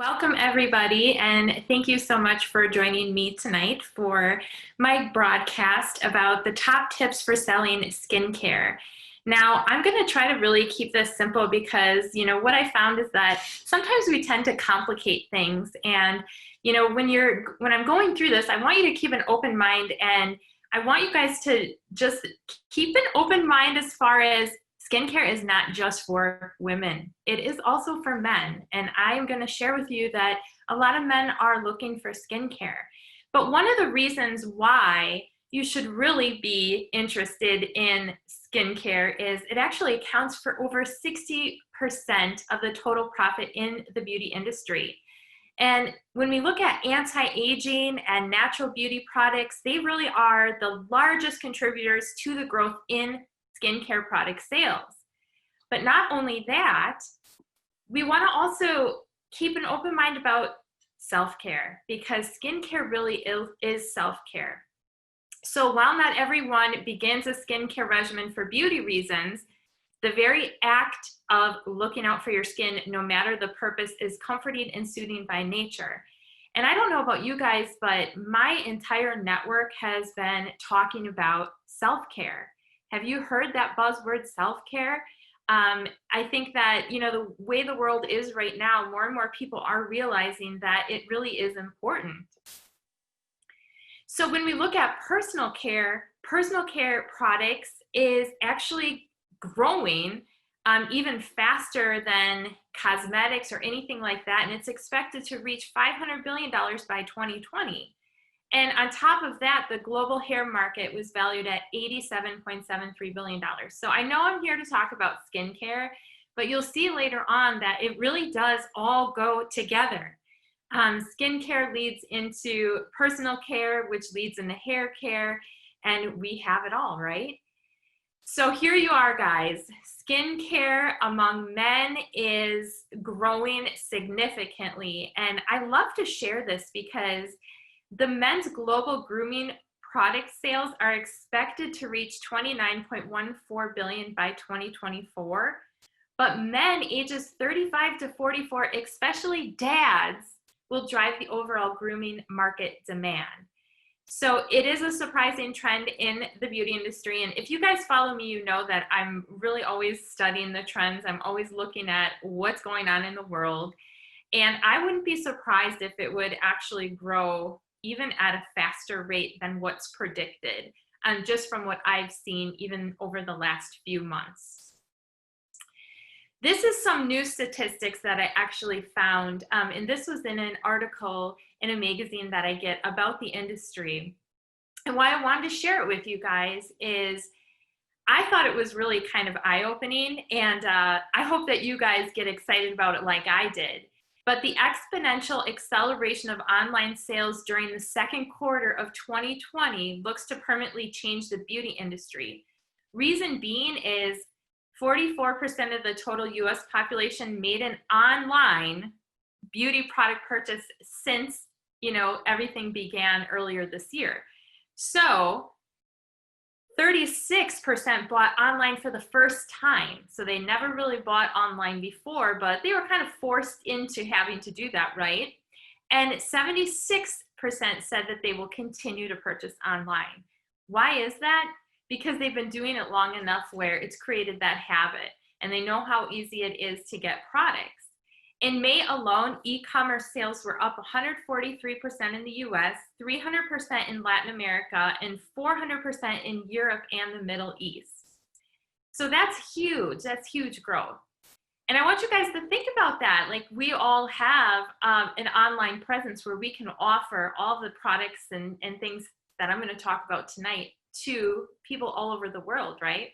Welcome everybody, and thank you so much for joining me tonight for my broadcast about the top tips for selling skincare. Now, I'm going to try to really keep this simple because, what I found is that sometimes we tend to complicate things, and, when I'm going through this, I want you to keep an open mind, and I want you guys to just keep an open mind as far as skincare is not just for women. It is also for men. And I am going to share with you that a lot of men are looking for skincare. But one of the reasons why you should really be interested in skincare is it actually accounts for over 60% of the total profit in the beauty industry. And when we look at anti-aging and natural beauty products, they really are the largest contributors to the growth in skincare product sales. But not only that, we want to also keep an open mind about self-care, because skincare really is self-care. So while not everyone begins a skincare regimen for beauty reasons, the very act of looking out for your skin, no matter the purpose, is comforting and soothing by nature. And I don't know about you guys, but my entire network has been talking about self-care. Have you heard that buzzword self-care? I think that, the way the world is right now, more and more people are realizing that it really is important. So when we look at personal care products is actually growing even faster than cosmetics or anything like that. And it's expected to reach $500 billion by 2020. And on top of that, the global hair market was valued at $87.73 billion. So I know I'm here to talk about skincare, but you'll see later on that it really does all go together. Skincare leads into personal care, which leads into hair care, and we have it all, right? So here you are, guys. Skincare among men is growing significantly. And I love to share this because the men's global grooming product sales are expected to reach $29.14 billion by 2024. But men ages 35 to 44, especially dads, will drive the overall grooming market demand. So it is a surprising trend in the beauty industry. And if you guys follow me, you know that I'm really always studying the trends. I'm always looking at what's going on in the world. And I wouldn't be surprised if it would actually grow even at a faster rate than what's predicted, just from what I've seen even over the last few months. This is some new statistics that I actually found, and this was in an article in a magazine that I get about the industry. And why I wanted to share it with you guys is I thought it was really kind of eye-opening, and I hope that you guys get excited about it like I did. But the exponential acceleration of online sales during the second quarter of 2020 looks to permanently change the beauty industry. Reason being is 44% of the total US population made an online beauty product purchase since, everything began earlier this year. So 36% bought online for the first time. So they never really bought online before, but they were kind of forced into having to do that, right? And 76% said that they will continue to purchase online. Why is that? Because they've been doing it long enough where it's created that habit, and they know how easy it is to get products. In May alone, e-commerce sales were up 143% in the US, 300% in Latin America, and 400% in Europe and the Middle East. So that's huge growth. And I want you guys to think about that. Like, we all have an online presence where we can offer all the products and things that I'm going to talk about tonight to people all over the world, right?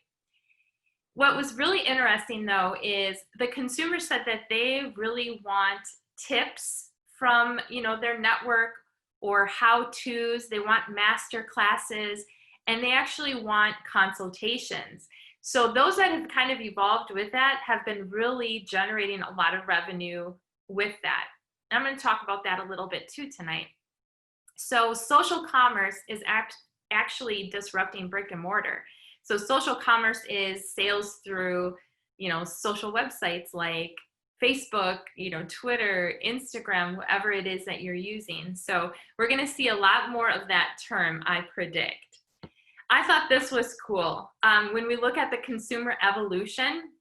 What was really interesting, though, is the consumers said that they really want tips from, their network or how-tos. They want master classes, and they actually want consultations. So those that have kind of evolved with that have been really generating a lot of revenue with that. And I'm going to talk about that a little bit too tonight. So social commerce is actually disrupting brick and mortar. So social commerce is sales through, social websites like Facebook, Twitter, Instagram, whatever it is that you're using. So we're going to see a lot more of that term, I predict. I thought this was cool. When we look at the consumer evolution,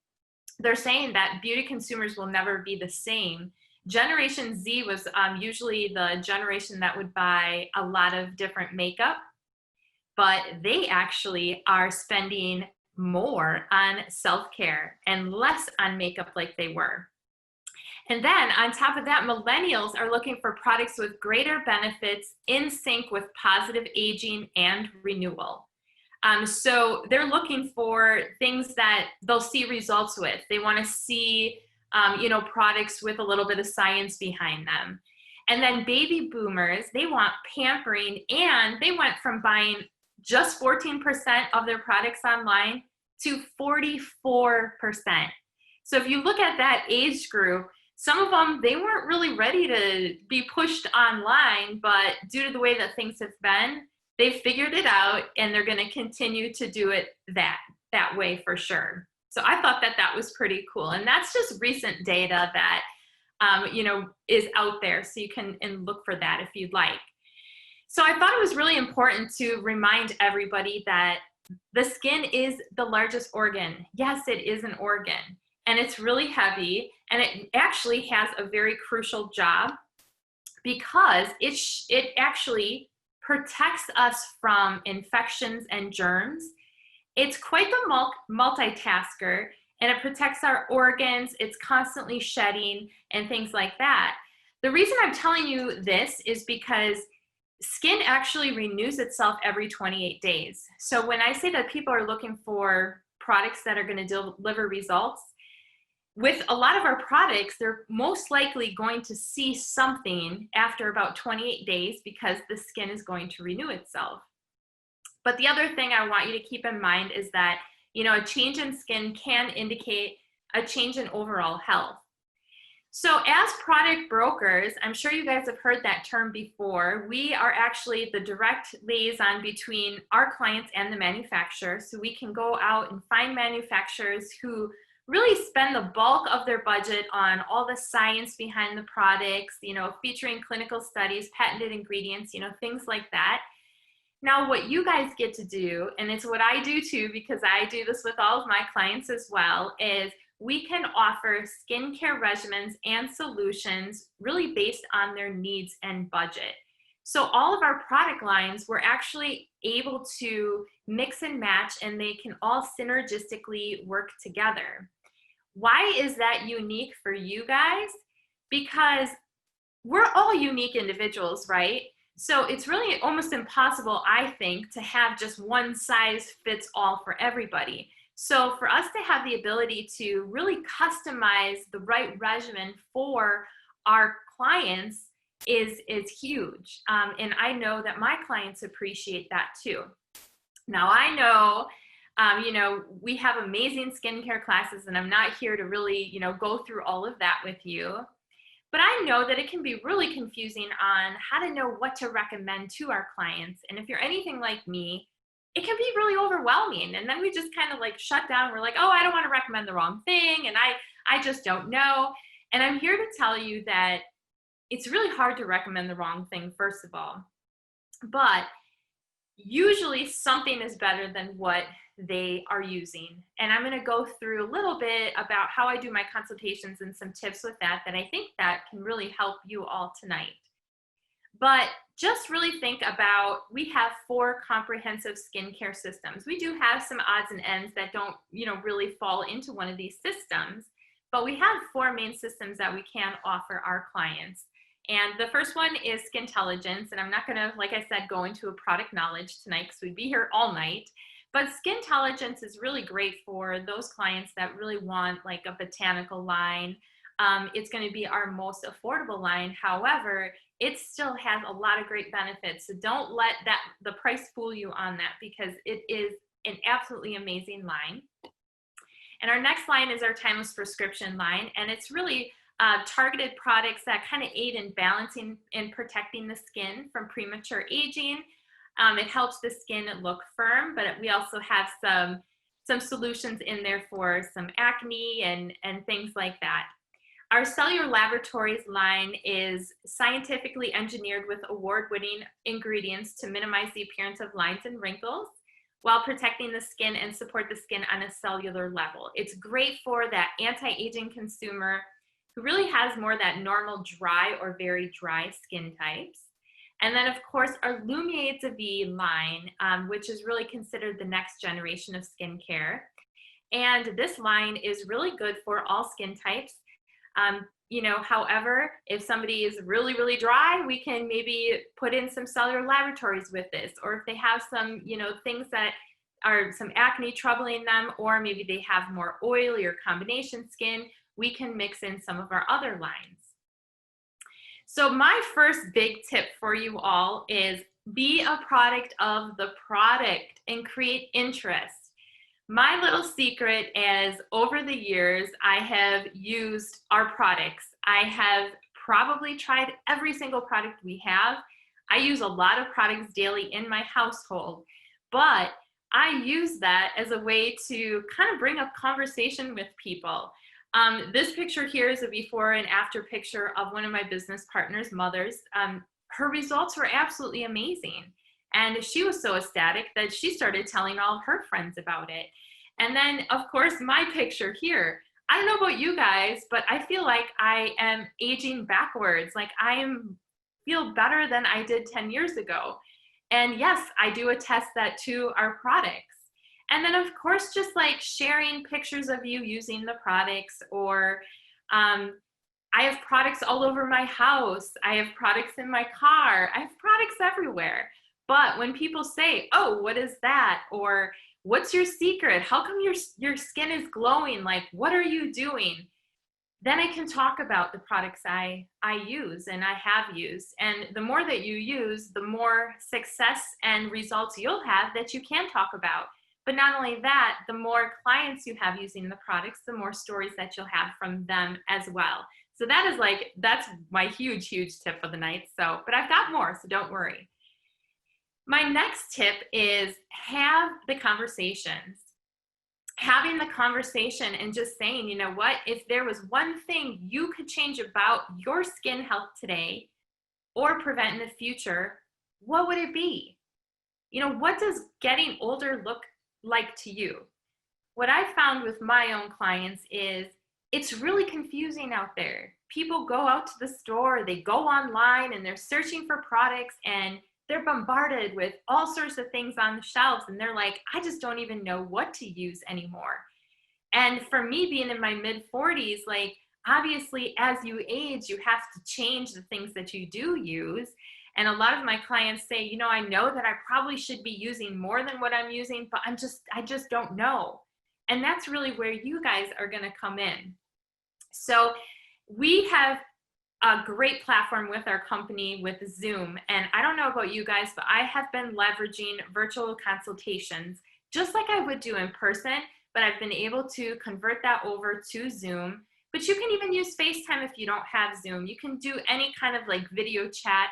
they're saying that beauty consumers will never be the same. Generation Z was usually the generation that would buy a lot of different makeup, but they actually are spending more on self-care and less on makeup like they were. And then on top of that, millennials are looking for products with greater benefits in sync with positive aging and renewal. So they're looking for things that they'll see results with. They want to see, products with a little bit of science behind them. And then baby boomers, they want pampering, and they went from buying just 14% of their products online to 44%. So if you look at that age group, some of them, they weren't really ready to be pushed online, but due to the way that things have been, they've figured it out, and they're going to continue to do it that way for sure. So I thought that was pretty cool. And that's just recent data that, is out there. So you can look for that if you'd like. So I thought it was really important to remind everybody that the skin is the largest organ. Yes, it is an organ, and it's really heavy, and it actually has a very crucial job because it actually protects us from infections and germs. It's quite the multitasker, and it protects our organs. It's constantly shedding and things like that. The reason I'm telling you this is because skin actually renews itself every 28 days. So when I say that people are looking for products that are going to deliver results, with a lot of our products, they're most likely going to see something after about 28 days because the skin is going to renew itself. But the other thing I want you to keep in mind is that, a change in skin can indicate a change in overall health. So as product brokers, I'm sure you guys have heard that term before. We are actually the direct liaison between our clients and the manufacturer. So we can go out and find manufacturers who really spend the bulk of their budget on all the science behind the products, featuring clinical studies, patented ingredients, things like that. Now, what you guys get to do, and it's what I do too, because I do this with all of my clients as well, is we can offer skincare regimens and solutions really based on their needs and budget. So all of our product lines, we're actually able to mix and match, and they can all synergistically work together. Why is that unique for you guys? Because we're all unique individuals, right? So it's really almost impossible, I think, to have just one size fits all for everybody. So for us to have the ability to really customize the right regimen for our clients is huge. And I know that my clients appreciate that too. Now I know, we have amazing skincare classes, and I'm not here to really, go through all of that with you. But I know that it can be really confusing on how to know what to recommend to our clients. And if you're anything like me, it can be really overwhelming. And then we just kind of like shut down. We're like, oh, I don't want to recommend the wrong thing. And I just don't know. And I'm here to tell you that it's really hard to recommend the wrong thing, first of all. But usually something is better than what they are using. And I'm going to go through a little bit about how I do my consultations and some tips with that I think that can really help you all tonight. But just really think about, we have 4 comprehensive skincare systems. We do have some odds and ends that don't, really fall into one of these systems, but we have 4 main systems that we can offer our clients. And the first one is Skintelligence, and I'm not going to, like I said, go into a product knowledge tonight because we'd be here all night. But Skintelligence is really great for those clients that really want like a botanical line. It's going to be our most affordable line. However, it still has a lot of great benefits. So don't let the price fool you on that, because it is an absolutely amazing line. And our next line is our Timeless Prescription line, and it's really targeted products that kind of aid in balancing and protecting the skin from premature aging. It helps the skin look firm, but we also have some solutions in there for some acne and things like that. Our Cellular Laboratories line is scientifically engineered with award-winning ingredients to minimize the appearance of lines and wrinkles while protecting the skin and support the skin on a cellular level. It's great for that anti-aging consumer who really has more that normal dry or very dry skin types. And then of course our Lumiades of E line, which is really considered the next generation of skincare. And this line is really good for all skin types. However, if somebody is really, really dry, we can maybe put in some cellular laboratories with this, or if they have some, things that are some acne troubling them, or maybe they have more oily or combination skin, we can mix in some of our other lines. So my first big tip for you all is be a product of the product and create interest. My little secret is over the years, I have used our products. I have probably tried every single product we have. I use a lot of products daily in my household, but I use that as a way to kind of bring up conversation with people. This picture here is a before and after picture of one of my business partners' mothers. Her results were absolutely amazing. And she was so ecstatic that she started telling all of her friends about it. And then, of course, my picture here. I don't know about you guys, but I feel like I am aging backwards. Like feel better than I did 10 years ago. And yes, I do attest that to our products. And then, of course, just like sharing pictures of you using the products, or I have products all over my house. I have products in my car. I have products everywhere. But when people say, oh, what is that? Or what's your secret? How come your skin is glowing? Like, what are you doing? Then I can talk about the products I use and I have used. And the more that you use, the more success and results you'll have that you can talk about. But not only that, the more clients you have using the products, the more stories that you'll have from them as well. So that's my huge, huge tip for the night. So, but I've got more, so don't worry. My next tip is have the conversations. Having the conversation and just saying, you know what, if there was one thing you could change about your skin health today or prevent in the future, what would it be? What does getting older look like to you? What I found with my own clients is it's really confusing out there. People go out to the store, they go online and they're searching for products and they're bombarded with all sorts of things on the shelves and they're like, I just don't even know what to use anymore. And for me being in my mid 40s, like obviously as you age, you have to change the things that you do use. And a lot of my clients say, I know that I probably should be using more than what I'm using, but I just don't know. And that's really where you guys are going to come in. So we have a great platform with our company with Zoom. And I don't know about you guys, but I have been leveraging virtual consultations just like I would do in person, but I've been able to convert that over to Zoom. But you can even use FaceTime if you don't have Zoom. You can do any kind of like video chat.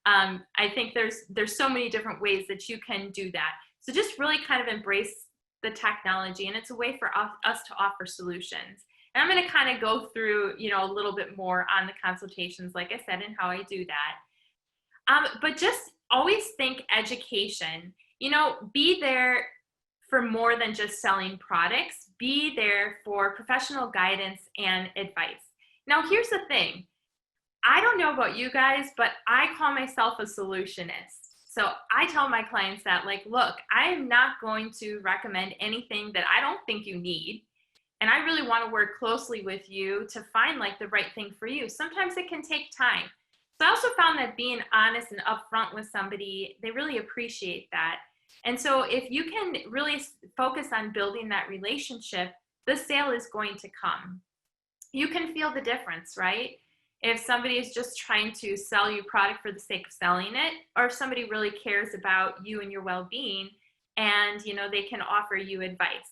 I think there's so many different ways that you can do that. So just really kind of embrace the technology, and it's a way for us to offer solutions. And I'm going to kind of go through, a little bit more on the consultations, like I said, and how I do that. But just always think education, be there for more than just selling products, be there for professional guidance and advice. Now, here's the thing. I don't know about you guys, but I call myself a solutionist. So I tell my clients that, like, look, I am not going to recommend anything that I don't think you need. And I really want to work closely with you to find like the right thing for you. Sometimes it can take time. So I also found that being honest and upfront with somebody, they really appreciate that. And so if you can really focus on building that relationship, the sale is going to come. You can feel the difference, right? If somebody is just trying to sell you product for the sake of selling it, or if somebody really cares about you and your well-being and, they can offer you advice.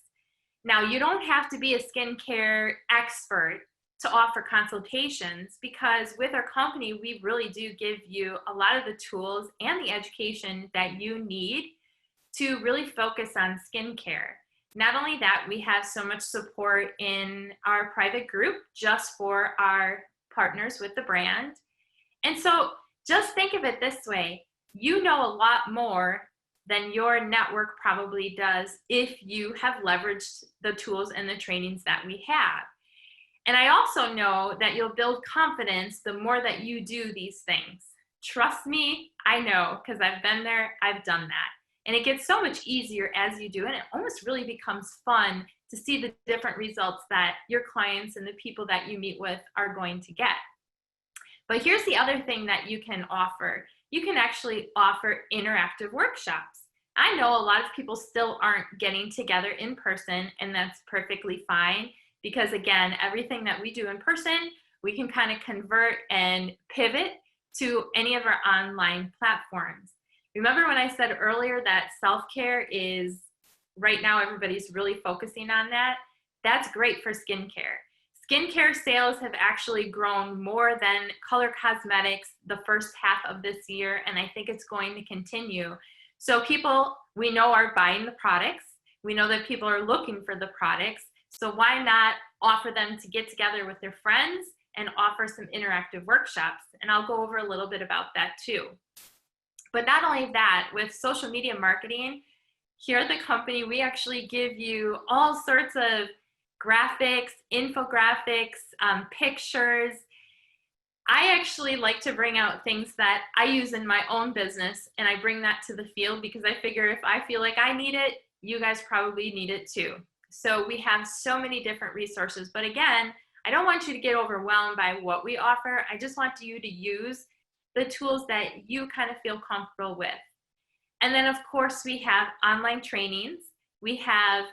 Now, you don't have to be a skincare expert to offer consultations, because with our company, we really do give you a lot of the tools and the education that you need to really focus on skincare. Not only that, we have so much support in our private group just for our partners with the brand. And so just think of it this way. You know a lot more than your network probably does if you have leveraged the tools and the trainings that we have. And I also know that you'll build confidence the more that you do these things. Trust me, I know, because I've been there, I've done that. And it gets so much easier as you do it. It almost really becomes fun to see the different results that your clients and the people that you meet with are going to get. But here's the other thing that you can offer. You can actually offer interactive workshops. I know a lot of people still aren't getting together in person, and that's perfectly fine because, again, everything that we do in person, we can kind of convert and pivot to any of our online platforms. Remember when I said earlier that self-care is, right now everybody's really focusing on that? That's great for skincare. Skincare sales have actually grown more than color cosmetics the first half of this year, and I think it's going to continue. So people, we know, are buying the products. We know that people are looking for the products. So why not offer them to get together with their friends and offer some interactive workshops? And I'll go over a little bit about that too. But not only that, with social media marketing, here at the company, we actually give you all sorts of graphics, infographics, pictures. I actually like to bring out things that I use in my own business, and I bring that to the field because I figure if I feel like I need it, you guys probably need it too. So we have so many different resources. But again, I don't want you to get overwhelmed by what we offer. I just want you to use the tools that you kind of feel comfortable with. And then of course we have online trainings, we have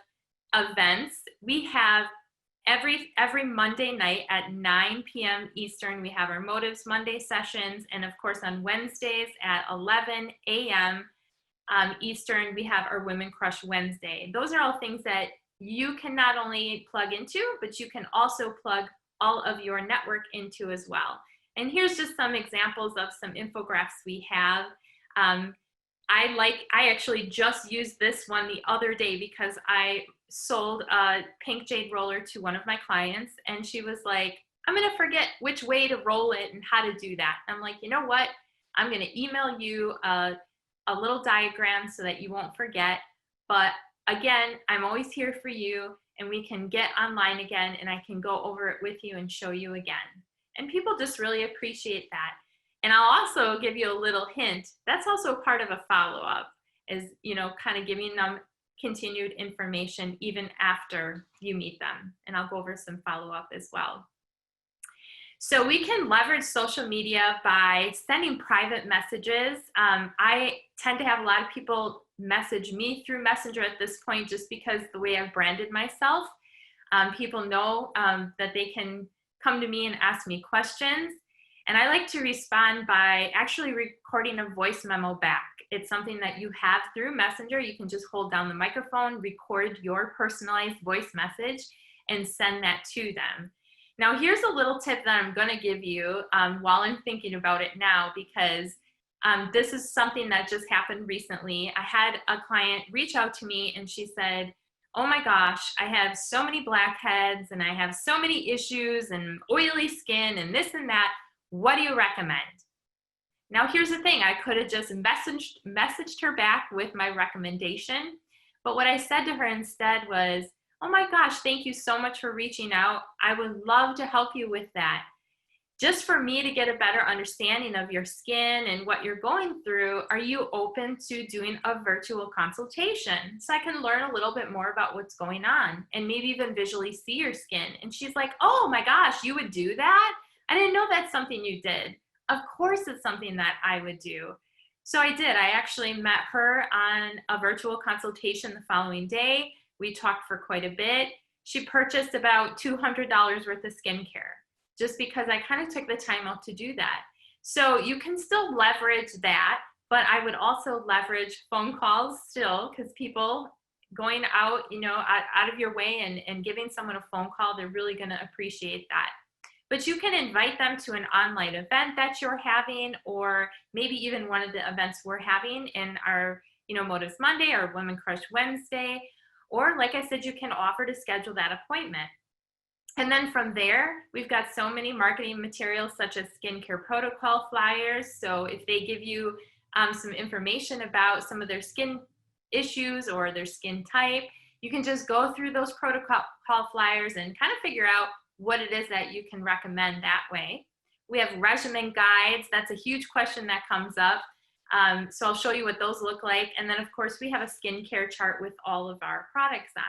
events, we have every Monday night at 9 p.m. Eastern, we have our Motives Monday sessions, and of course on Wednesdays at 11 a.m. Eastern, we have our Women Crush Wednesday. Those are all things that you can not only plug into, but you can also plug all of your network into as well. And here's just some examples of some infographics we have. I actually just used this one the other day because I sold a pink jade roller to one of my clients, and she was like, I'm gonna forget which way to roll it and how to do that. I'm like, you know what? I'm gonna email you a little diagram so that you won't forget. But again, I'm always here for you, and we can get online again and I can go over it with you and show you again. And people just really appreciate that. And I'll also give you a little hint. That's also part of a follow-up, is, you know, kind of giving them continued information even after you meet them. And I'll go over some follow-up as well. So we can leverage social media by sending private messages. I tend to have a lot of people message me through Messenger at this point just because the way I've branded myself. People know that they can come to me and ask me questions. And I like to respond by actually recording a voice memo back. It's something that you have through Messenger. You can just hold down the microphone, record your personalized voice message, and send that to them. Now, here's a little tip that I'm going to give you while I'm thinking about it now, because this is something that just happened recently. I had a client reach out to me and she said, oh my gosh, I have so many blackheads and I have so many issues and oily skin and this and that. What do you recommend? Now, here's the thing. I could have just messaged her back with my recommendation. But what I said to her instead was, oh my gosh, thank you so much for reaching out. I would love to help you with that. Just for me to get a better understanding of your skin and what you're going through, are you open to doing a virtual consultation so I can learn a little bit more about what's going on and maybe even visually see your skin? And she's like, oh my gosh, you would do that? I didn't know that's something you did. Of course it's something that I would do. So I did. I actually met her on a virtual consultation the following day. We talked for quite a bit. She purchased about $200 worth of skincare just because I kind of took the time out to do that. So you can still leverage that, but I would also leverage phone calls still, because people going out, you know, out of your way and giving someone a phone call, they're really going to appreciate that. But you can invite them to an online event that you're having, or maybe even one of the events we're having in our, you know, Motives Monday or Women Crush Wednesday. Or like I said, you can offer to schedule that appointment. And then from there, we've got so many marketing materials such as skincare protocol flyers. So if they give you some information about some of their skin issues or their skin type, you can just go through those protocol flyers and kind of figure out what it is that you can recommend that way. We have regimen guides. That's a huge question that comes up. So I'll show you what those look like. And then of course we have a skincare chart with all of our products on.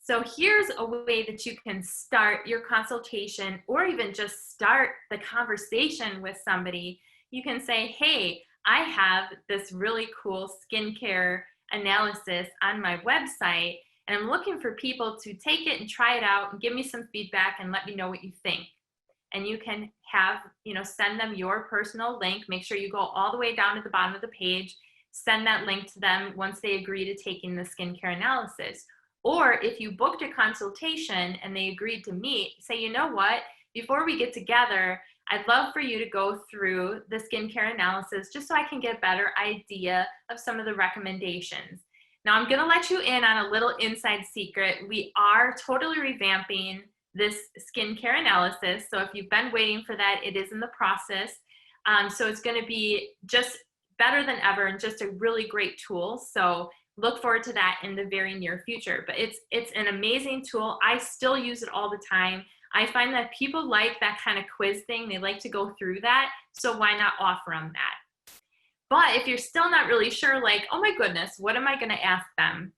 So here's a way that you can start your consultation or even just start the conversation with somebody. You can say, hey, I have this really cool skincare analysis on my website, and I'm looking for people to take it and try it out and give me some feedback and let me know what you think. And you can have, send them your personal link. Make sure you go all the way down to the bottom of the page, send that link to them once they agree to taking the skincare analysis. Or if you booked a consultation and they agreed to meet, say, you know what, before we get together, I'd love for you to go through the skincare analysis just so I can get a better idea of some of the recommendations. Now I'm gonna let you in on a little inside secret. We are totally revamping this skincare analysis. So if you've been waiting for that, it is in the process. So it's gonna be just better than ever and just a really great tool. So look forward to that in the very near future. But it's an amazing tool. I still use it all the time. I find that people like that kind of quiz thing. They like to go through that. So why not offer them that? But if you're still not really sure, like, oh my goodness, what am I going to ask them?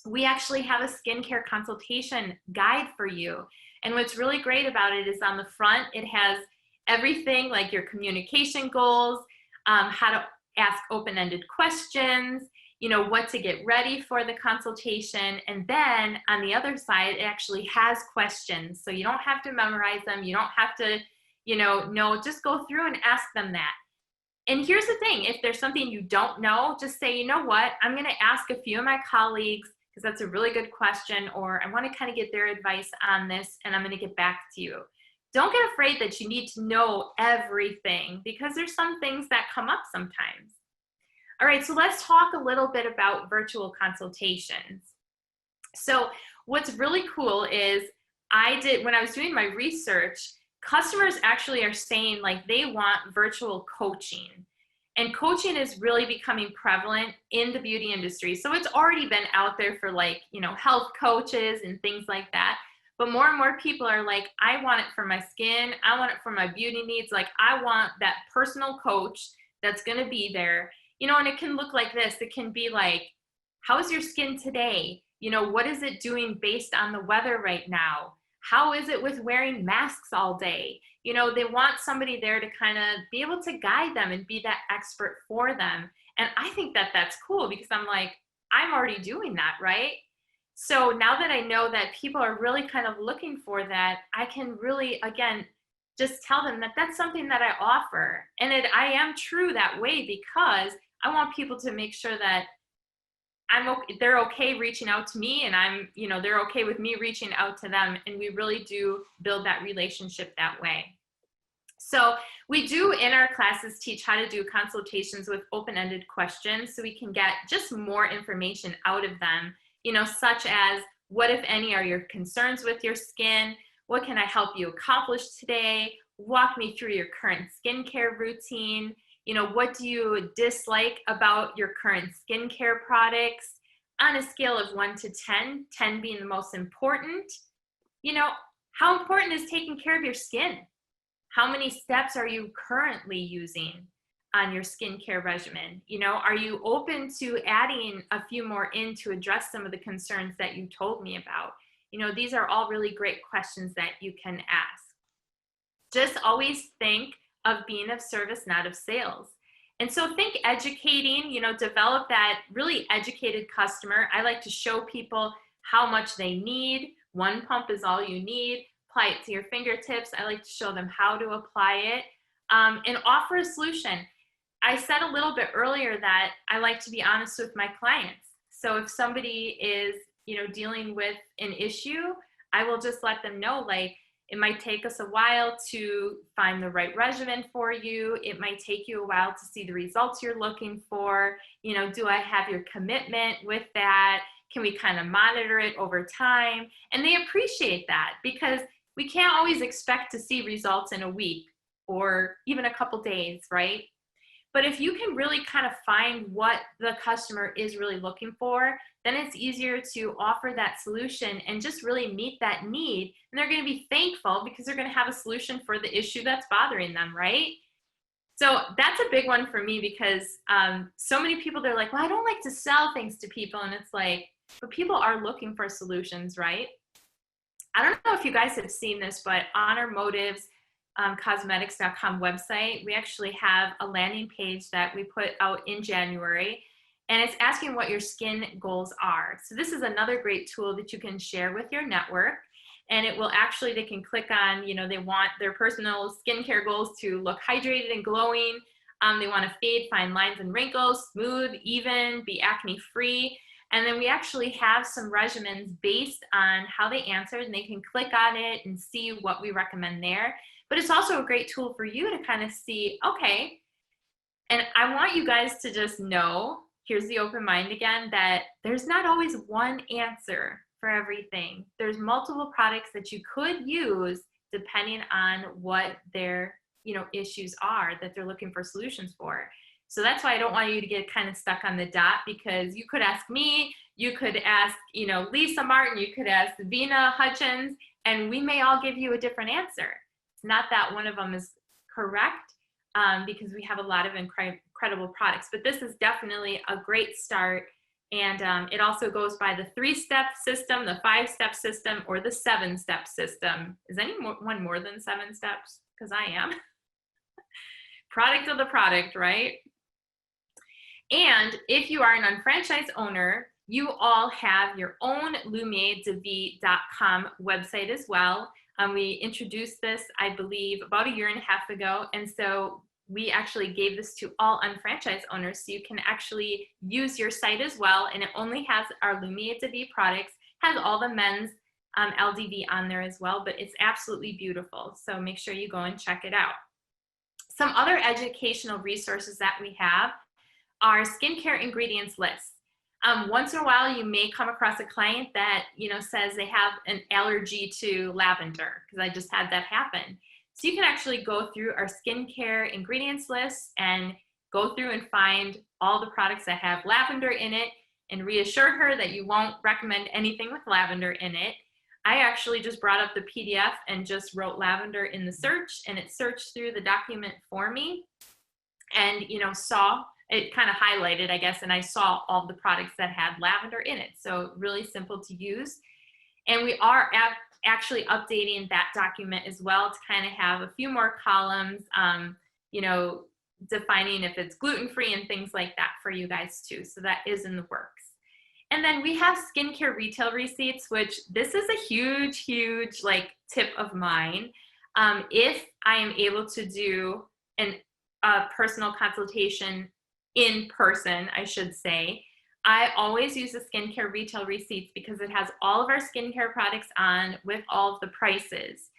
We actually have a skincare consultation guide for you. And what's really great about it is on the front, it has everything like your communication goals, how to ask open-ended questions, what to get ready for the consultation. And then on the other side, it actually has questions. So you don't have to memorize them. You don't have to, just go through and ask them that. And here's the thing, if there's something you don't know, just say, you know what, I'm gonna ask a few of my colleagues because that's a really good question, or I wanna kind of get their advice on this and I'm gonna get back to you. Don't get afraid that you need to know everything because there's some things that come up sometimes. All right, so let's talk a little bit about virtual consultations. So what's really cool is when I was doing my research, customers actually are saying like they want virtual coaching. And coaching is really becoming prevalent in the beauty industry. So it's already been out there for health coaches and things like that. But more and more people are like, I want it for my skin. I want it for my beauty needs. Like I want that personal coach that's gonna be there. And it can look like this. It can be like, how's your skin today? What is it doing based on the weather right now? How is it with wearing masks all day? They want somebody there to kind of be able to guide them and be that expert for them. And I think that that's cool because I'm like, I'm already doing that, right? So now that I know that people are really kind of looking for that, I can really, again, just tell them that that's something that I offer. And I am true that way because I want people to make sure that they're okay reaching out to me and they're okay with me reaching out to them. And we really do build that relationship that way. So we do in our classes teach how to do consultations with open-ended questions so we can get just more information out of them, such as what, if any, are your concerns with your skin? What can I help you accomplish today? Walk me through your current skincare routine. What do you dislike about your current skincare products? On a scale of 1 to 10, 10 being the most important, how important is taking care of your skin? How many steps are you currently using on your skincare regimen? Are you open to adding a few more in to address some of the concerns that you told me about? These are all really great questions that you can ask. Just always think of being of service, not of sales. And so think educating, develop that really educated customer. I like to show people how much they need. One pump is all you need. Apply it to your fingertips. I like to show them how to apply it and offer a solution. I said a little bit earlier that I like to be honest with my clients. So if somebody is, dealing with an issue, I will just let them know, like, it might take us a while to find the right regimen for you. It might take you a while to see the results you're looking for. Do I have your commitment with that? Can we kind of monitor it over time? And they appreciate that because we can't always expect to see results in a week or even a couple days, right? But if you can really kind of find what the customer is really looking for, then it's easier to offer that solution and just really meet that need. And they're going to be thankful because they're going to have a solution for the issue that's bothering them, right? So that's a big one for me because so many people, they're like, well, I don't like to sell things to people. And it's like, but people are looking for solutions, right? I don't know if you guys have seen this, but on our Motives cosmetics.com website, we actually have a landing page that we put out in January, and it's asking what your skin goals are. So this is another great tool that you can share with your network, and it will actually, they can click on, you know, they want their personal skincare goals to look hydrated and glowing. They want to fade fine lines and wrinkles, smooth, even, be acne free. And then we actually have some regimens based on how they answered, and they can click on it and see what we recommend there. But it's also a great tool for you to kind of see, okay, and I want you guys to just know, here's the open mind again, that there's not always one answer for everything. There's multiple products that you could use depending on what their, you know, issues are that they're looking for solutions for. So that's why I don't want you to get kind of stuck on the dot, because you could ask me, you could ask, you know, Lisa Martin, you could ask Vina Hutchins, and we may all give you a different answer. It's not that one of them is correct, because we have a lot of incredible products, but this is definitely a great start. And it also goes by the 3-step system, the 5-step system, or the 7-step system. Is anyone more than 7 steps? Because I am. Product of the product, right? And if you are an unfranchised owner, you all have your own LumiDeVie.com website as well. We introduced this, I believe, about a year and a half ago. And so we actually gave this to all unfranchised owners, so you can actually use your site as well. And it only has our LumiDeVie products, has all the men's LDV on there as well, but it's absolutely beautiful. So make sure you go and check it out. Some other educational resources that we have are skincare ingredients lists. Once in a while, you may come across a client that, you know, says they have an allergy to lavender, because I just had that happen. So you can actually go through our skincare ingredients list and go through and find all the products that have lavender in it, and reassure her that you won't recommend anything with lavender in it. I actually just brought up the PDF and just wrote lavender in the search, and it searched through the document for me, and, you know, saw it kind of highlighted, I guess, and I saw all the products that had lavender in it. So really simple to use. And we are actually updating that document as well to kind of have a few more columns, you know, defining if it's gluten-free and things like that for you guys too. So that is in the works. And then we have skincare retail receipts, which this is a huge, huge like tip of mine. If I am able to do a personal consultation in person, I should say, I always use the skincare retail receipts because it has all of our skincare products on with all of the prices.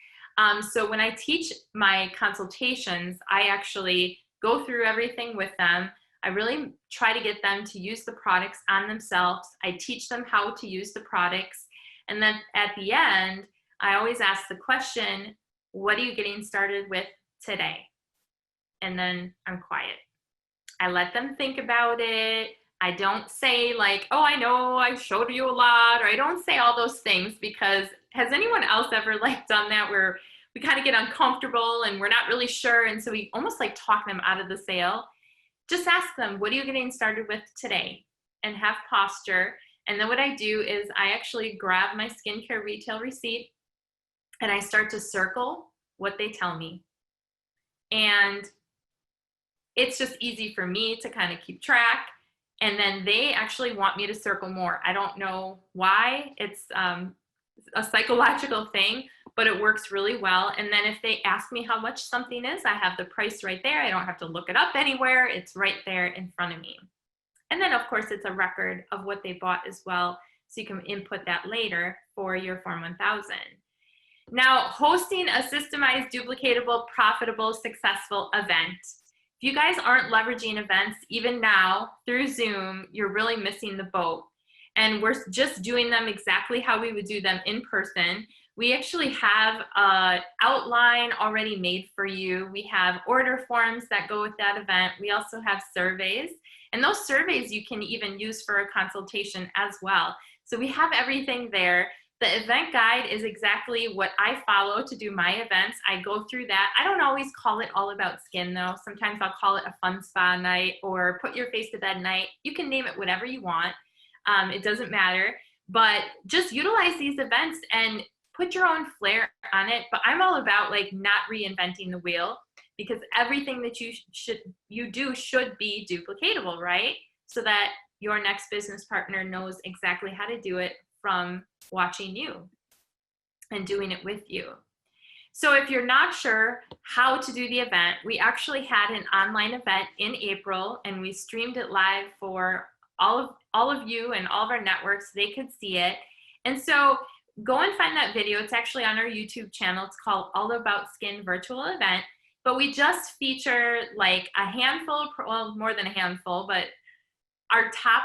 So when I teach my consultations, I actually go through everything with them. I really try to get them to use the products on themselves. I teach them how to use the products. And then at the end, I always ask the question, what are you getting started with today? And then I'm quiet. I let them think about it. I don't say like, oh, I know I showed you a lot, or I don't say all those things, because has anyone else ever like done that where we kind of get uncomfortable and we're not really sure, and so we almost like talk them out of the sale? Just ask them, what are you getting started with today? And have posture. And then what I do is I actually grab my skincare retail receipt and I start to circle what they tell me. And it's just easy for me to kind of keep track. And then they actually want me to circle more. I don't know why. It's a psychological thing, but it works really well. And then if they ask me how much something is, I have the price right there. I don't have to look it up anywhere. It's right there in front of me. And then of course it's a record of what they bought as well, so you can input that later for your Form 1000. Now, hosting a systemized, duplicatable, profitable, successful event. If you guys aren't leveraging events, even now through Zoom, you're really missing the boat. and we're just doing them exactly how we would do them in person. We actually have an outline already made for you. We have order forms that go with that event. We also have surveys, and those surveys you can even use for a consultation as well. So we have everything there. The event guide is exactly what I follow to do my events. I go through that. I don't always call it all about skin though. Sometimes I'll call it a fun spa night or put your face to bed night. You can name it whatever you want. It doesn't matter, but just utilize these events and put your own flair on it. But I'm all about like not reinventing the wheel, because everything that you do should be duplicatable, right? So that your next business partner knows exactly how to do it from watching you and doing it with you. So if you're not sure how to do the event, we actually had an online event in April, and we streamed it live for all of you and all of our networks so they could see it. And so go and find that video. It's actually on our YouTube channel. It's called All About Skin Virtual Event. But we just feature like a handful, well, more than a handful, but our top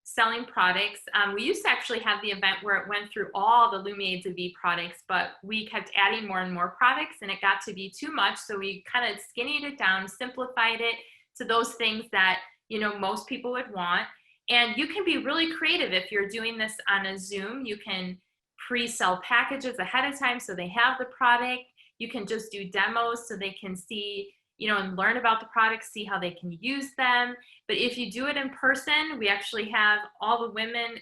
selling products. We used to actually have the event where it went through all the Lumiere V products, but we kept adding more and more products, and it got to be too much. So we kind of skinnied it down, simplified it to those things that, you know, most people would want. And you can be really creative if you're doing this on a Zoom. You can pre-sell packages ahead of time so they have the product. You can just do demos so they can see, you know, and learn about the products, see how they can use them. But if you do it in person, we actually have all the women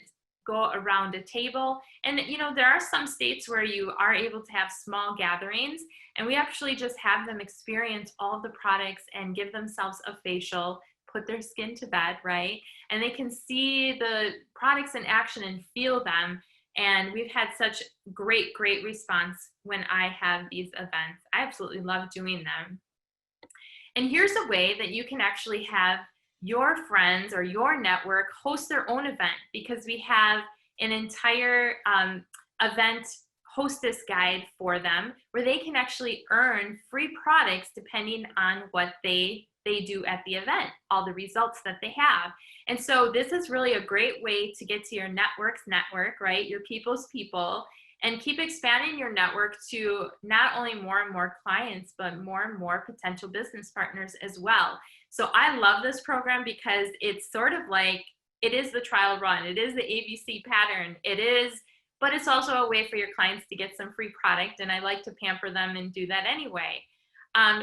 go around a table. And, you know, there are some states where you are able to have small gatherings, and we actually just have them experience all of the products and give themselves a facial, put their skin to bed, right? And they can see the products in action and feel them. And we've had such great response when I have these events. I absolutely love doing them. And here's a way that you can actually have your friends or your network host their own event, because we have an entire event hostess guide for them where they can actually earn free products depending on what they do at the event, all the results that they have. And so this is really a great way to get to your network's network, right? Your people's people, and keep expanding your network to not only more and more clients, but more and more potential business partners as well. So I love this program because it's sort of like, it is the trial run. It is the ABC pattern. It is, but it's also a way for your clients to get some free product. And I like to pamper them and do that anyway.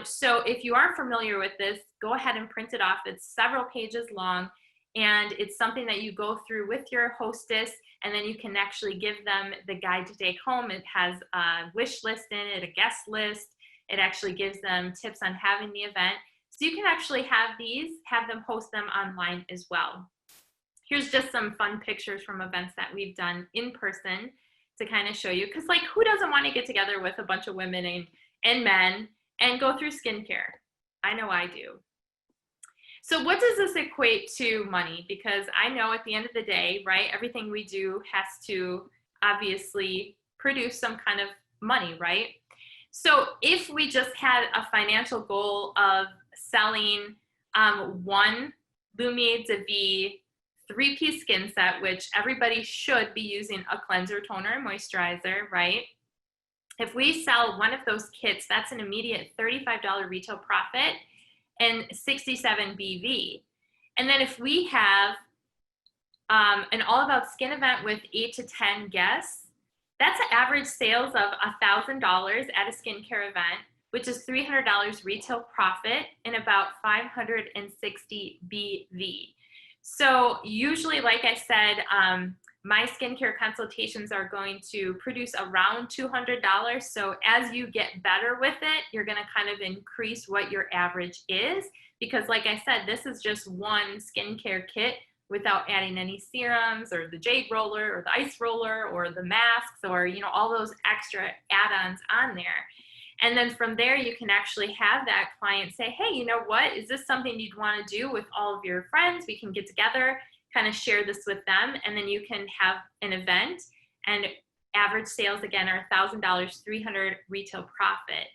So if you aren't familiar with this, go ahead and print it off. It's several pages long, and it's something that you go through with your hostess, and then you can actually give them the guide to take home. It has a wish list in it, a guest list. It actually gives them tips on having the event. So you can actually have them host them online as well. Here's just some fun pictures from events that we've done in person to kind of show you, because like, who doesn't want to get together with a bunch of women and men and go through skincare? I know I do. So what does this equate to money? Because I know at the end of the day, right, everything we do has to obviously produce some kind of money, right? So if we just had a financial goal of selling one Lumiere V 3-piece skin set, which everybody should be using a cleanser, toner, and moisturizer, right? If we sell one of those kits, that's an immediate $35 retail profit and 67 BV. And then if we have an All About Skin event with 8 to 10 guests, that's an average sales of $1,000 at a skincare event, which is $300 retail profit and about 560 BV. So usually, like I said, my skincare consultations are going to produce around $200. So as you get better with it, you're going to kind of increase what your average is, because like I said, this is just one skincare kit without adding any serums or the jade roller or the ice roller or the masks or, you know, all those extra add-ons on there. And then from there, you can actually have that client say, hey, you know what, is this something you'd want to do with all of your friends? We can get together, kind of share this with them, and then you can have an event, and average sales again are $1,000, $300 retail profit.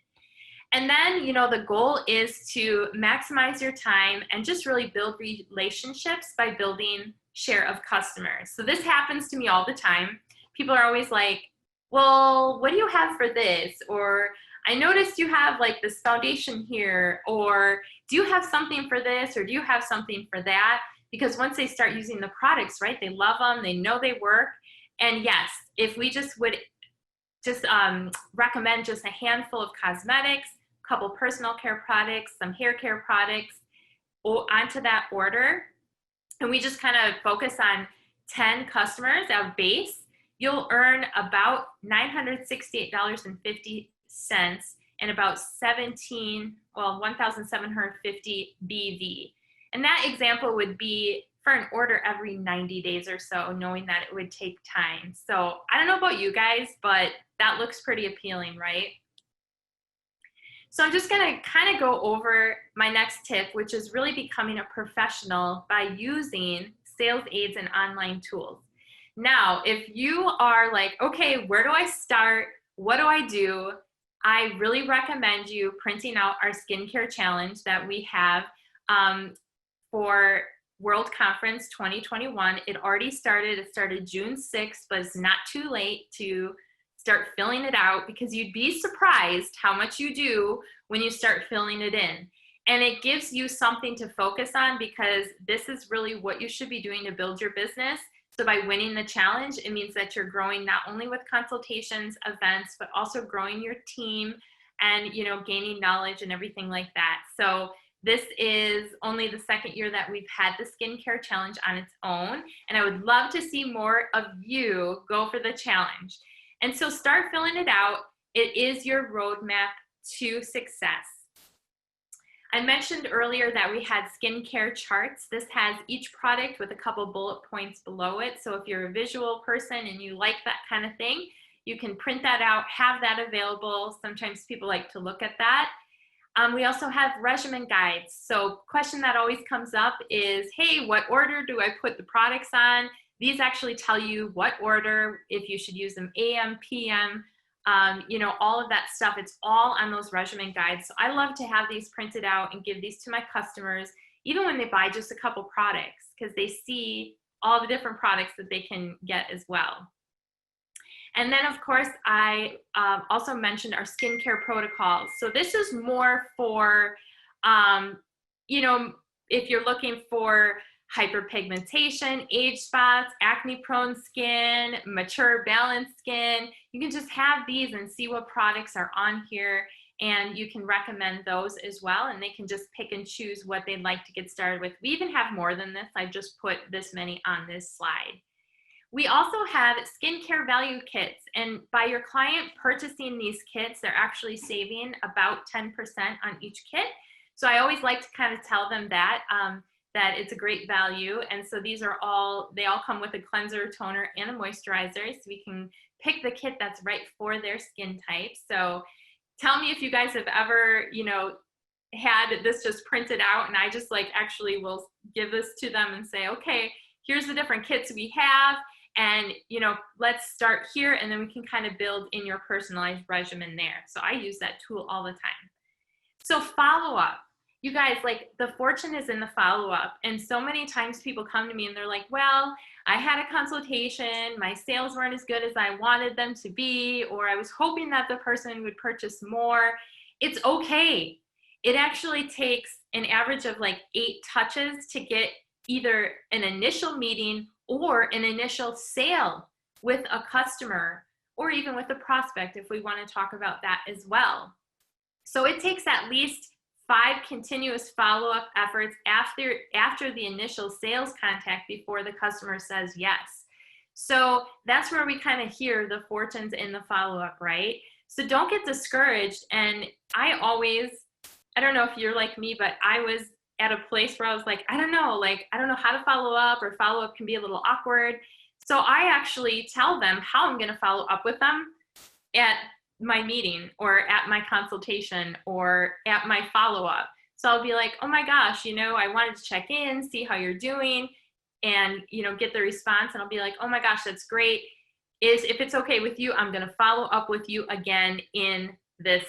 And then, you know, the goal is to maximize your time and just really build relationships by building share of customers. So this happens to me all the time. People are always like, well, what do you have for this? Or I noticed you have like this foundation here, or do you have something for this? Or do you have something for that? Because once they start using the products, right, they love them, they know they work. And yes, if we just would just recommend just a handful of cosmetics, a couple personal care products, some hair care products onto that order, and we just kind of focus on 10 customers at base, you'll earn about $968.50 and about 1,750 BV. And that example would be for an order every 90 days or so, knowing that it would take time. So I don't know about you guys, but that looks pretty appealing, right? So I'm just gonna kind of go over my next tip, which is really becoming a professional by using sales aids and online tools. Now, if you are like, okay, where do I start? What do I do? I really recommend you printing out our skincare challenge that we have for World Conference 2021. It already started. It started June 6th, but it's not too late to start filling it out, because you'd be surprised how much you do when you start filling it in. And it gives you something to focus on, because this is really what you should be doing to build your business. So by winning the challenge, it means that you're growing not only with consultations, events, but also growing your team and, you know, gaining knowledge and everything like that. So this is only the second year that we've had the skincare challenge on its own. And I would love to see more of you go for the challenge. And so start filling it out. It is your roadmap to success. I mentioned earlier that we had skincare charts. This has each product with a couple bullet points below it. So if you're a visual person and you like that kind of thing, you can print that out, have that available. Sometimes people like to look at that. We also have regimen guides. So question that always comes up is, hey, what order do I put the products on? These actually tell you what order, if you should use them AM, PM, you know, all of that stuff. It's all on those regimen guides. So I love to have these printed out and give these to my customers, even when they buy just a couple products, because they see all the different products that they can get as well. And then, of course, I also mentioned our skincare protocols. So this is more for, you know, if you're looking for hyperpigmentation, age spots, acne-prone skin, mature balanced skin, you can just have these and see what products are on here, and you can recommend those as well, and they can just pick and choose what they'd like to get started with. We even have more than this. I just put this many on this slide. We also have skincare value kits, and by your client purchasing these kits, they're actually saving about 10% on each kit. So I always like to kind of tell them that, that it's a great value. And so these are they all come with a cleanser, toner, and a moisturizer, so we can pick the kit that's right for their skin type. So tell me if you guys have ever, you know, had this just printed out, and I just like actually will give this to them and say, okay, here's the different kits we have. And, you know, let's start here, and then we can kind of build in your personalized regimen there. So I use that tool all the time. So follow up. You guys, like, the fortune is in the follow-up. And so many times people come to me and they're like, well, I had a consultation, my sales weren't as good as I wanted them to be, or I was hoping that the person would purchase more. It's okay. It actually takes an average of like 8 touches to get either an initial meeting or an initial sale with a customer, or even with a prospect, if we want to talk about that as well. So it takes at least 5 continuous follow-up efforts after the initial sales contact before the customer says yes. So that's where we kind of hear the fortunes in the follow-up, right? So don't get discouraged. And I don't know if you're like me, but I was at a place where I was like, I don't know how to follow up, or follow up can be a little awkward. So I actually tell them how I'm going to follow up with them at my meeting, or at my consultation, or at my follow-up. So I'll be like, oh my gosh, you know, I wanted to check in, see how you're doing, and, you know, get the response. And I'll be like, oh my gosh, that's great. If it's okay with you, I'm going to follow up with you again in this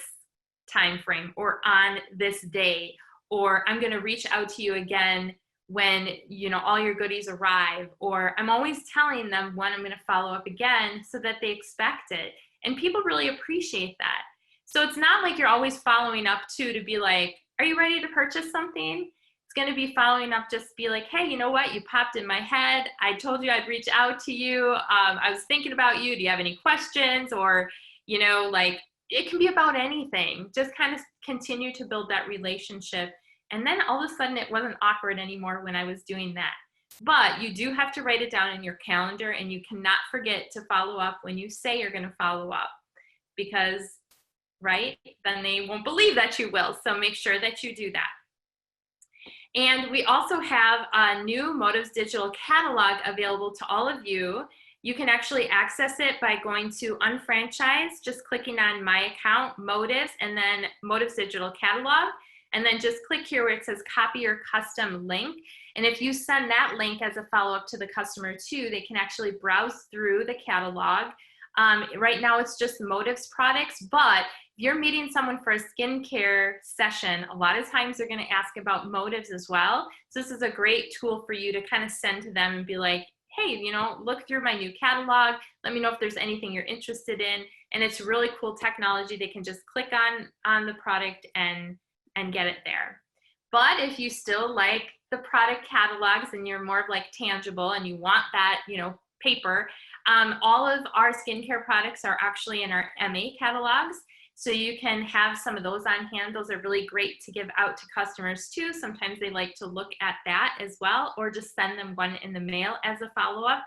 time frame, or on this day, or I'm going to reach out to you again when, you know, all your goodies arrive, or I'm always telling them when I'm going to follow up again so that they expect it. And people really appreciate that. So it's not like you're always following up too to be like, are you ready to purchase something? It's going to be following up, just be like, hey, you know what? You popped in my head. I told you I'd reach out to you. I was thinking about you. Do you have any questions? Or, you know, like, it can be about anything. Just kind of continue to build that relationship. And then all of a sudden it wasn't awkward anymore when I was doing that. But you do have to write it down in your calendar, and you cannot forget to follow up when you say you're going to follow up, because, right, then they won't believe that you will. So make sure that you do that. And we also have a new Motives digital catalog available to all of you. You can actually access it by going to Unfranchise, just clicking on My Account, Motives, and then Motives Digital Catalog. And then just click here where it says Copy your Custom Link. And if you send that link as a follow-up to the customer too, they can actually browse through the catalog. Right now it's just Motives products, but if you're meeting someone for a skincare session, a lot of times they're going to ask about Motives as well. So this is a great tool for you to kind of send to them and be like, hey, you know, look through my new catalog. Let me know if there's anything you're interested in. And it's really cool technology. They can just click on the product and get it there. But if you still like the product catalogs and you're more of like tangible and you want that, you know, paper, all of our skincare products are actually in our MA catalogs. So you can have some of those on hand. Those are really great to give out to customers too. Sometimes they like to look at that as well, or just send them one in the mail as a follow-up.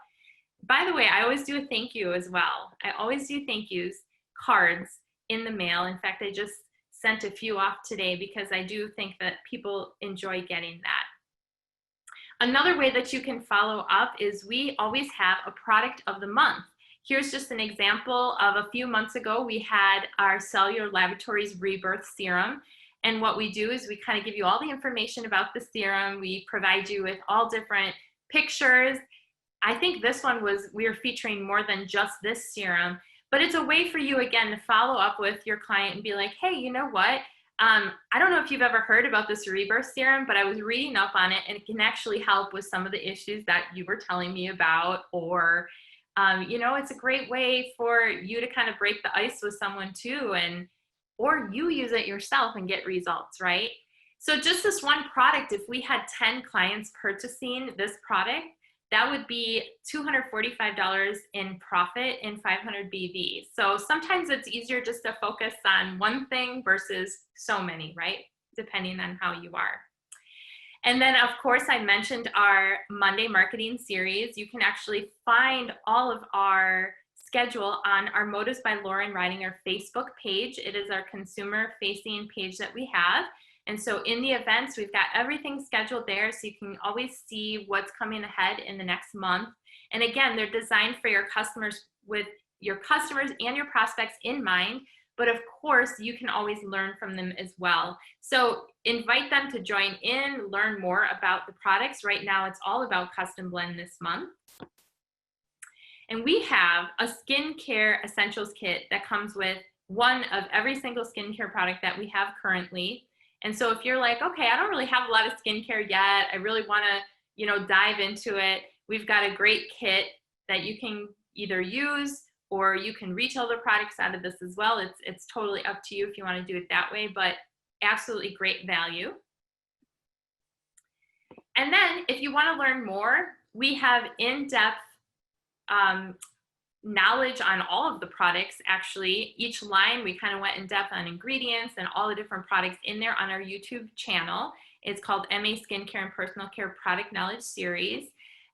By the way, I always do a thank you as well. I always do thank yous cards in the mail. In fact, I just sent a few off today because I do think that people enjoy getting that. Another way that you can follow up is we always have a product of the month. Here's just an example of a few months ago, we had our Cellular Laboratories Rebirth Serum. And what we do is we kind of give you all the information about the serum. We provide you with all different pictures. I think this one was, we were featuring more than just this serum, but it's a way for you, again, to follow up with your client and be like, hey, you know what? I don't know if you've ever heard about this Rebirth Serum, but I was reading up on it, and it can actually help with some of the issues that you were telling me about, or you know, it's a great way for you to kind of break the ice with someone too, and or you use it yourself and get results, right? So just this one product, if we had 10 clients purchasing this product, that would be $245 in profit and 500 BV. So sometimes it's easier just to focus on one thing versus so many, right? Depending on how you are. And then, of course, I mentioned our Monday marketing series. You can actually find all of our schedule on our Motives by Lauren Raeder, our Facebook page. It is our consumer-facing page that we have. And so in the events, we've got everything scheduled there, so you can always see what's coming ahead in the next month. And again, they're designed for your customers, with your customers and your prospects in mind. But of course, you can always learn from them as well. So invite them to join in, learn more about the products. Right now, it's all about Custom Blend this month. And we have a skincare essentials kit that comes with one of every single skincare product that we have currently. And so if you're like, okay, I don't really have a lot of skincare yet, I really want to, you know, dive into it, we've got a great kit that you can either use, or you can retail the products out of this as well. It's totally up to you if you want to do it that way, but absolutely great value. And then if you want to learn more, we have in-depth knowledge on all of the products. Actually, each line we kind of went in depth on ingredients and all the different products in there on our YouTube channel. It's called MA Skincare and Personal Care Product Knowledge Series.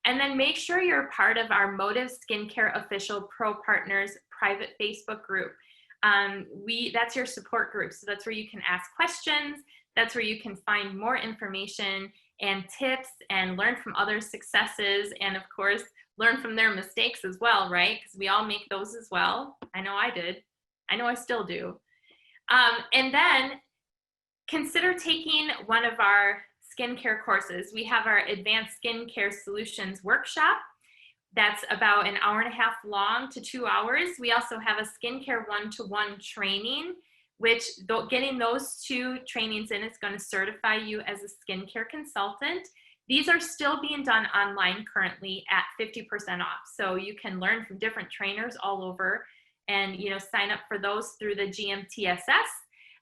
And then make sure you're part of our Motives Skincare Official Pro Partners private Facebook group. That's your support group. So that's where you can ask questions. That's where you can find more information and tips and learn from other successes, and of course, learn from their mistakes as well, right? Because we all make those as well. I know I did. I know I still do. And then consider taking one of our skincare courses. We have our Advanced Skincare Solutions workshop. That's about an hour and a half long to 2 hours. We also have a skincare one-to-one training, which getting those two trainings in is going to certify you as a skincare consultant. These are still being done online currently at 50% off. So you can learn from different trainers all over and, you know, sign up for those through the GMTSS.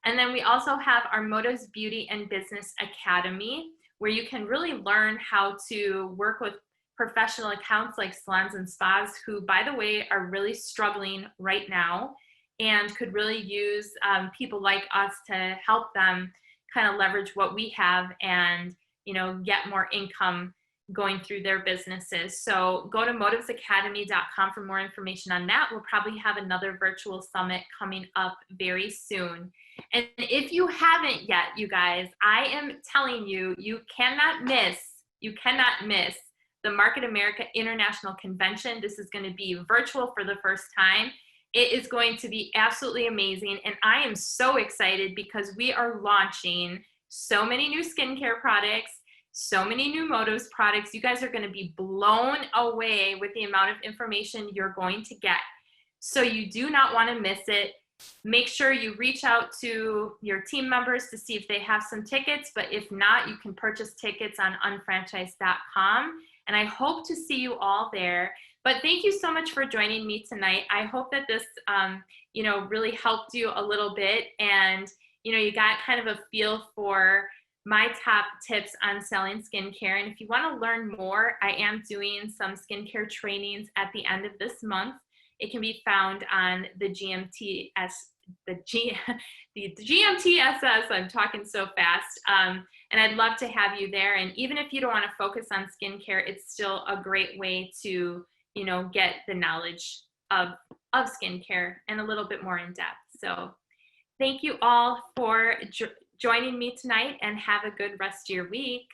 And then we also have our Motives Beauty and Business Academy, where you can really learn how to work with professional accounts like salons and spas, who, by the way, are really struggling right now and could really use people like us to help them kind of leverage what we have and, you know, get more income going through their businesses. So go to motivesacademy.com for more information on that. We'll probably have another virtual summit coming up very soon. And if you haven't yet, you guys, I am telling you, you cannot miss the Market America International Convention. This is going to be virtual for the first time. It is going to be absolutely amazing. And I am so excited because we are launching so many new skincare products, so many new Motives products. You guys are going to be blown away with the amount of information you're going to get. So you do not want to miss it. Make sure you reach out to your team members to see if they have some tickets, but if not, you can purchase tickets on unfranchised.com. And I hope to see you all there. But thank you so much for joining me tonight. I hope that this, you know, really helped you a little bit, and, you know, you got kind of a feel for my top tips on selling skincare. And if you want to learn more, I am doing some skincare trainings at the end of this month. It can be found on the GMTSS. I'm talking so fast. And I'd love to have you there. And even if you don't want to focus on skincare, it's still a great way to, you know, get the knowledge of skincare and a little bit more in depth. So thank you all for joining me tonight, and have a good rest of your week.